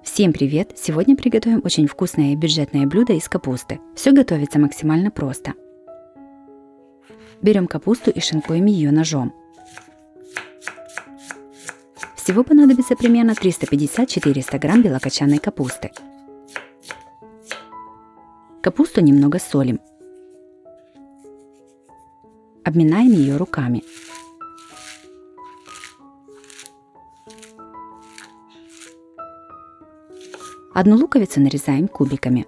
Всем привет! Сегодня приготовим очень вкусное и бюджетное блюдо из капусты. Все готовится максимально просто. Берем капусту и шинкуем ее ножом. Всего понадобится примерно 350-400 грамм белокочанной капусты. Капусту немного солим. Обминаем ее руками. Одну луковицу нарезаем кубиками.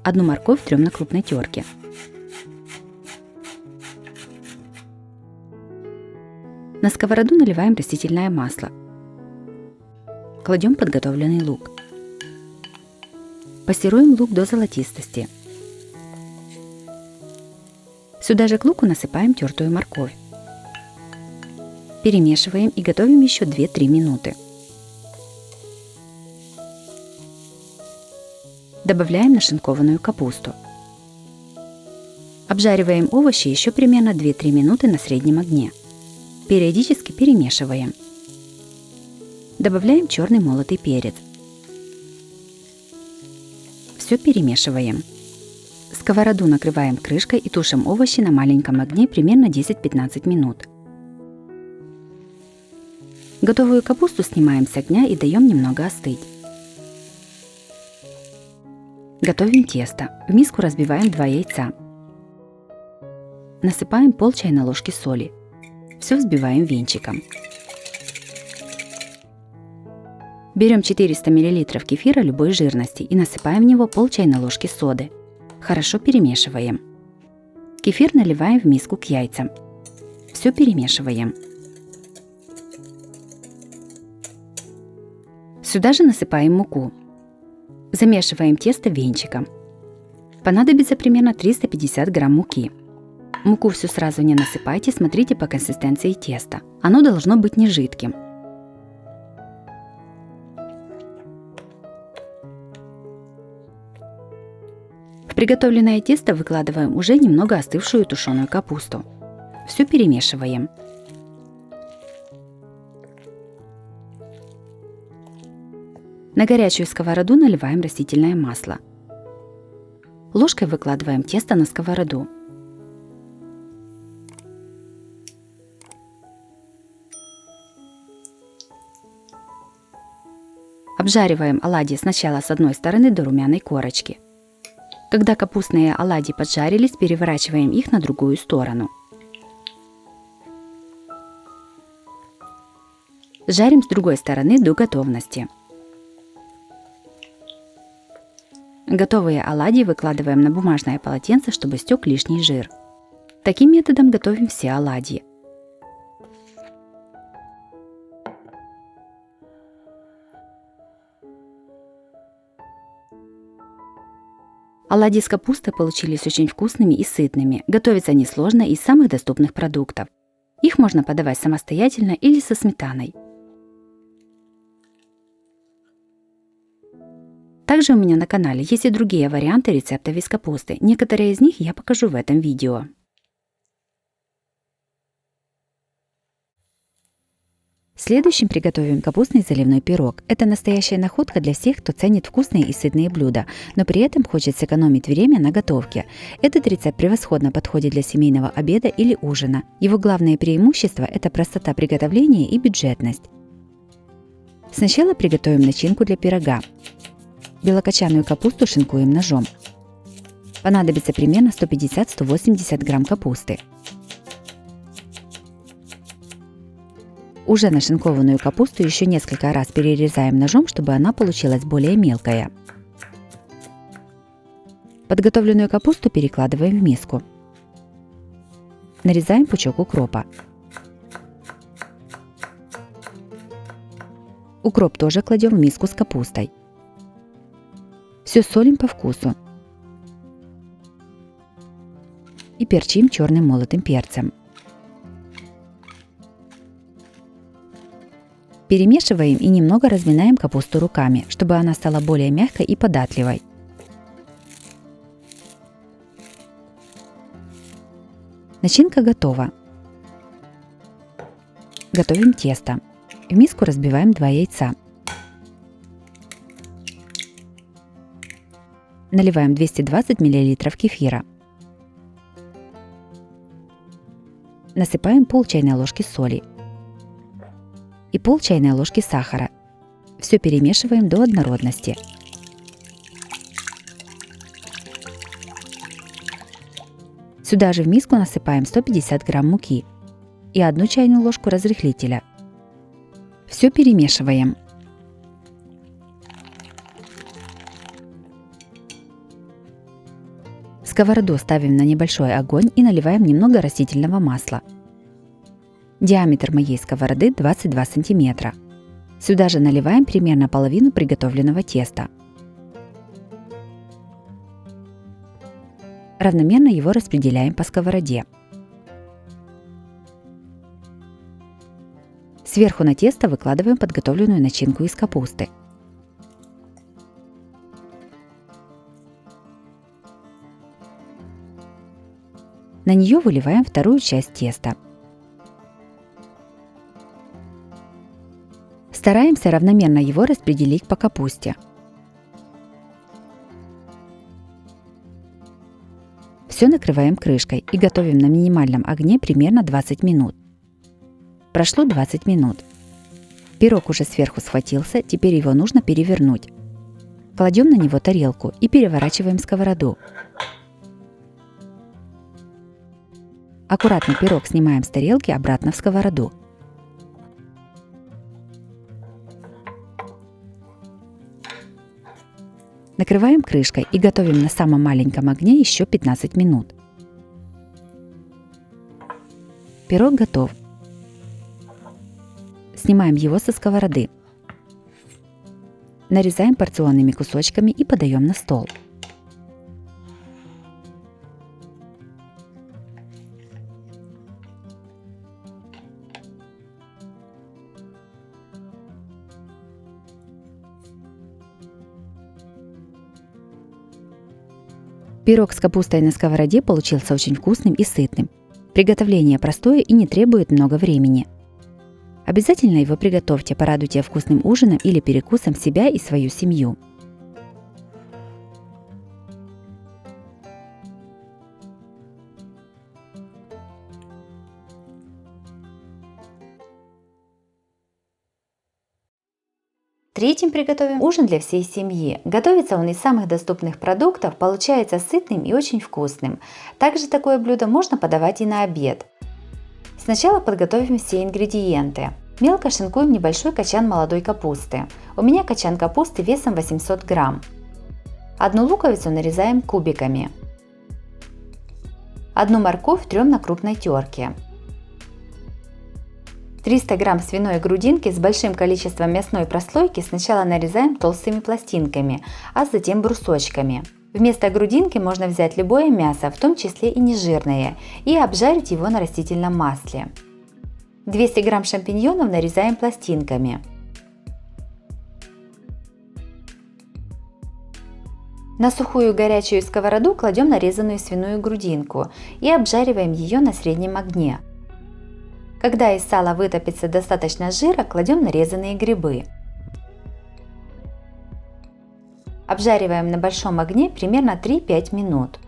Одну морковь трем на крупной терке. На сковороду наливаем растительное масло. Кладем подготовленный лук. Пассируем лук до золотистости. Сюда же к луку насыпаем тертую морковь. Перемешиваем и готовим еще 2-3 минуты. Добавляем нашинкованную капусту. Обжариваем овощи еще примерно 2-3 минуты на среднем огне. Периодически перемешиваем. Добавляем черный молотый перец. Все перемешиваем. Сковороду накрываем крышкой и тушим овощи на маленьком огне примерно 10-15 минут. Готовую капусту снимаем с огня и даем немного остыть. Готовим тесто. В миску разбиваем 2 яйца. Насыпаем пол чайной ложки соли. Все взбиваем венчиком. Берем 400 мл кефира любой жирности и насыпаем в него пол чайной ложки соды. Хорошо перемешиваем. Кефир наливаем в миску к яйцам. Все перемешиваем. Сюда же насыпаем муку. Замешиваем тесто венчиком. Понадобится примерно 350 грамм муки. Муку всю сразу не насыпайте, смотрите по консистенции теста. Оно должно быть не жидким. В приготовленное тесто выкладываем уже немного остывшую тушеную капусту. Все перемешиваем. На горячую сковороду наливаем растительное масло. Ложкой выкладываем тесто на сковороду. Обжариваем оладьи сначала с одной стороны до румяной корочки. Когда капустные оладьи поджарились, переворачиваем их на другую сторону. Жарим с другой стороны до готовности. Готовые оладьи выкладываем на бумажное полотенце, чтобы стек лишний жир. Таким методом готовим все оладьи. Оладьи с капустой получились очень вкусными и сытными. Готовятся несложно из самых доступных продуктов. Их можно подавать самостоятельно или со сметаной. Также у меня на канале есть и другие варианты рецептов из капусты. Некоторые из них я покажу в этом видео. Следующим приготовим капустный заливной пирог. Это настоящая находка для всех, кто ценит вкусные и сытные блюда, но при этом хочет сэкономить время на готовке. Этот рецепт превосходно подходит для семейного обеда или ужина. Его главное преимущество – это простота приготовления и бюджетность. Сначала приготовим начинку для пирога. Белокочанную капусту шинкуем ножом. Понадобится примерно 150-180 грамм капусты. Уже нашинкованную капусту еще несколько раз перерезаем ножом, чтобы она получилась более мелкая. Подготовленную капусту перекладываем в миску. Нарезаем пучок укропа. Укроп тоже кладем в миску с капустой. Все солим по вкусу. И перчим черным молотым перцем. Перемешиваем и немного разминаем капусту руками, чтобы она стала более мягкой и податливой. Начинка готова. Готовим тесто. В миску разбиваем 2 яйца. Наливаем 220 мл кефира. Насыпаем пол чайной ложки соли и пол чайной ложки сахара. Все перемешиваем до однородности. Сюда же в миску насыпаем 150 грамм муки и 1 чайную ложку разрыхлителя. Все перемешиваем. Сковороду ставим на небольшой огонь и наливаем немного растительного масла. Диаметр моей сковороды 22 см. Сюда же наливаем примерно половину приготовленного теста. Равномерно его распределяем по сковороде. Сверху на тесто выкладываем подготовленную начинку из капусты. На нее выливаем вторую часть теста. Стараемся равномерно его распределить по капусте. Все накрываем крышкой и готовим на минимальном огне примерно 20 минут. Прошло 20 минут. Пирог уже сверху схватился, теперь его нужно перевернуть. Кладем на него тарелку и переворачиваем сковороду. Аккуратно пирог снимаем с тарелки обратно в сковороду. Накрываем крышкой и готовим на самом маленьком огне еще 15 минут. Пирог готов. Снимаем его со сковороды. Нарезаем порционными кусочками и подаем на стол. Пирог с капустой на сковороде получился очень вкусным и сытным. Приготовление простое и не требует много времени. Обязательно его приготовьте, порадуйте вкусным ужином или перекусом себя и свою семью. Третьим приготовим ужин для всей семьи. Готовится он из самых доступных продуктов, получается сытным и очень вкусным. Также такое блюдо можно подавать и на обед. Сначала подготовим все ингредиенты. Мелко шинкуем небольшой качан молодой капусты. У меня качан капусты весом 800 грамм. 1 луковицу нарезаем кубиками. 1 морковь трем на крупной терке. 300 грамм свиной грудинки с большим количеством мясной прослойки сначала нарезаем толстыми пластинками, а затем брусочками. Вместо грудинки можно взять любое мясо, в том числе и нежирное, и обжарить его на растительном масле. 200 грамм шампиньонов нарезаем пластинками. На сухую горячую сковороду кладем нарезанную свиную грудинку и обжариваем ее на среднем огне. Когда из сала вытопится достаточно жира, кладем нарезанные грибы. Обжариваем на большом огне примерно 3-5 минут.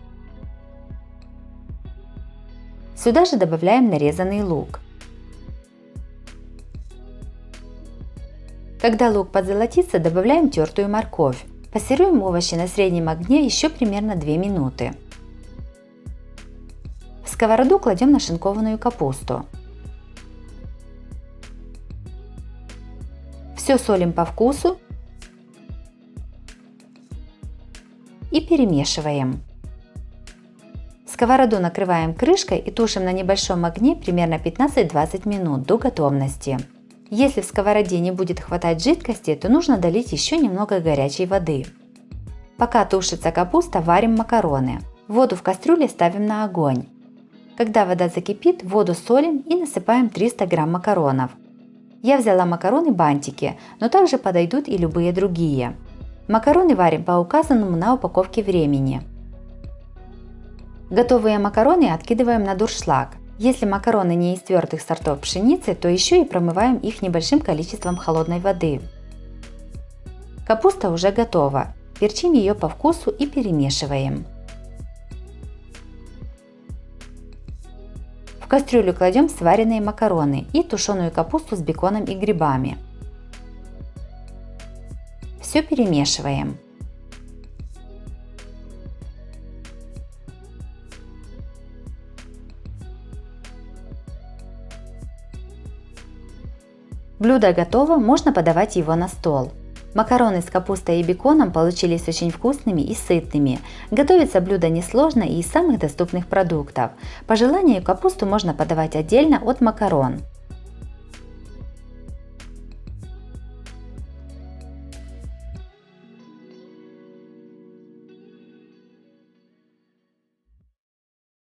Сюда же добавляем нарезанный лук. Когда лук подзолотится, добавляем тертую морковь. Пассируем овощи на среднем огне еще примерно 2 минуты. В сковороду кладем нашинкованную капусту. Все солим по вкусу и перемешиваем. Сковороду накрываем крышкой и тушим на небольшом огне примерно 15-20 минут до готовности. Если в сковороде не будет хватать жидкости, то нужно долить еще немного горячей воды. Пока тушится капуста, варим макароны. Воду в кастрюле ставим на огонь. Когда вода закипит, воду солим и насыпаем 300 грамм макаронов. Я взяла макароны-бантики, но также подойдут и любые другие. Макароны варим по указанному на упаковке времени. Готовые макароны откидываем на дуршлаг. Если макароны не из твердых сортов пшеницы, то еще и промываем их небольшим количеством холодной воды. Капуста уже готова. Перчим ее по вкусу и перемешиваем. В кастрюлю кладем сваренные макароны и тушеную капусту с беконом и грибами. Все перемешиваем. Блюдо готово, можно подавать его на стол. Макароны с капустой и беконом получились очень вкусными и сытными. Готовится блюдо несложно и из самых доступных продуктов. По желанию капусту можно подавать отдельно от макарон.